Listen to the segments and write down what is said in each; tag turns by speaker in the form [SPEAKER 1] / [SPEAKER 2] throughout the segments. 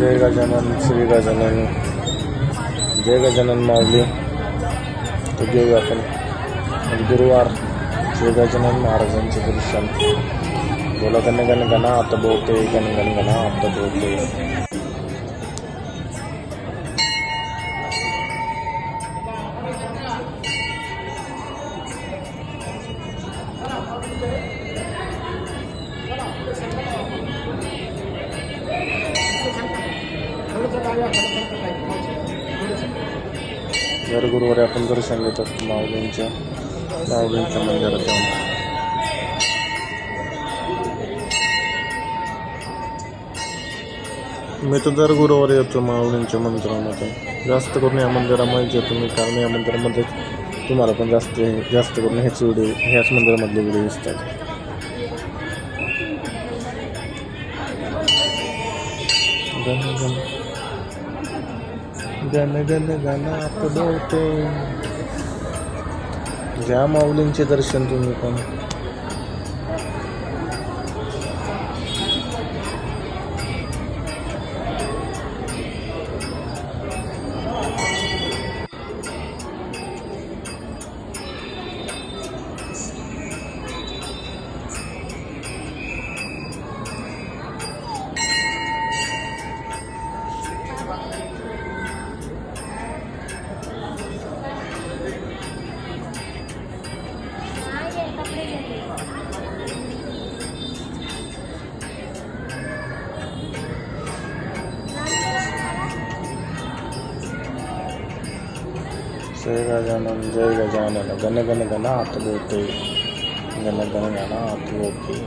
[SPEAKER 1] जय गजानन श्री गजानन, जय गजानन माऊली. तर घेऊया आपण गुरुवार श्री गजानन महाराजांचे दर्शन. बोला गण गण गणात बोलते, गण गण गणात बोलते. दर गुरुवारी आपण दर्शन घेत असतो माऊलींच्या मंदिरात जाऊन. मी तर दर गुरुवारी येतो माऊलींच्या मंदिरामध्ये. जास्त करून या मंदिरामध्ये येतो मी, कारण या मंदिरामध्ये तुम्हाला पण जास्त करून ह्याच मंदिरामधले व्हिडिओ दिसतात. गण गण गणात बोलते. ज्या माऊलींचे दर्शन तुम्ही पण. जय गजानन गण गण गणात बोलते, गण गण गणात बोलते.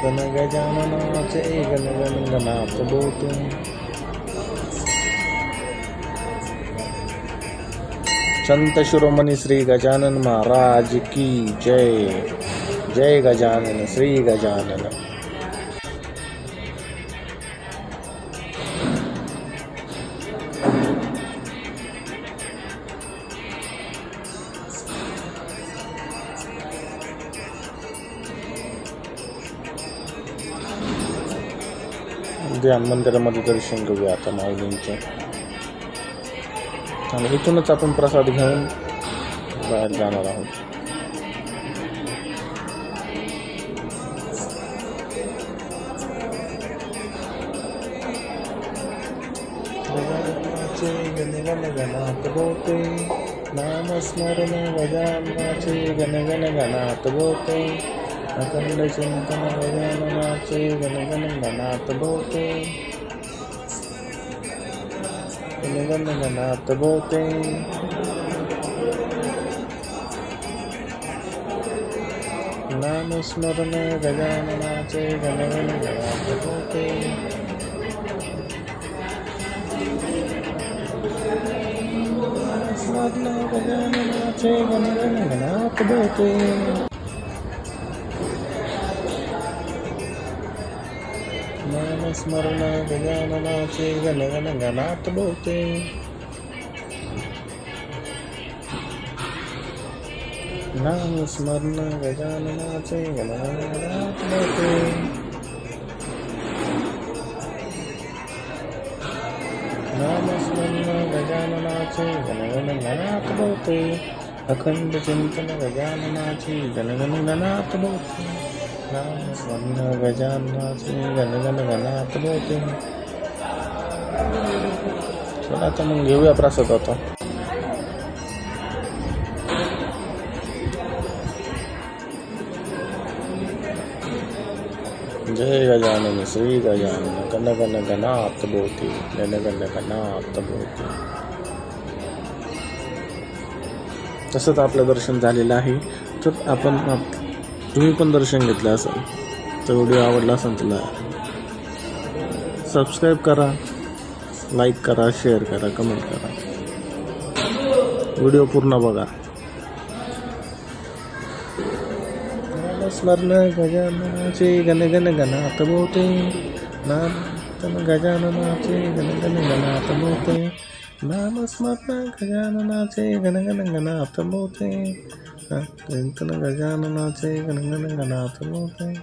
[SPEAKER 1] गण गजाननाचे गण गण गणात बोलते. संत शिरोमणी श्री गजानन महाराज की जय. जय गजानन श्री गजानन. ध्यान मंदिरामध्ये दर्शन घेऊया आता माऊलींचे, आणि इथूनच आपण प्रसाद घेऊन बाहेर जाणार आहोत. गण गण गणात बोलते, नामस्मरण गजाननाचे गण गण गणात बोलते. अखंड चिंतन गजाननाचे गण गण गणात बोलते, गण गण गणात बोलते. नामस्मरण गजाननाचे गण गण गणात बोलते. नामस्मरण गजाननाचे गण गण गणात बोलते. नामस्मरण गजाननाचे गण गण गणात बोलते. नामस्मरण गजाननाचे गण गण गणात बोलते. नामस्मरण गजाननाचे गण गण गणात बोलते. अखंड चिंतन गजाननाचे गण गण गणात बोलते. नामस्मरण गजाननाचे गण गण गणात बोलते. चला आता मग घेऊया प्रसाद आता. जय गजानन श्री गजानन गण गण गणात बोलते, गण गण गणात बोलते. तसंच आपलं दर्शन झालेलं आहे. तर आपण तुम्ही पण दर्शन घेतलं असेल तर व्हिडिओ आवडला असेल तर सबस्क्राईब करा, लाईक करा, शेअर करा, कमेंट करा. व्हिडिओ पूर्ण बघा. स्मरण गजाननाचे गण गण गणात मोठे, नाम गजाननाचे गण गण गणात मोठे, नाम स्मरण गजाननाचे गण गण गणात मोठे, गजाननाचे गण गण गणात मोठे,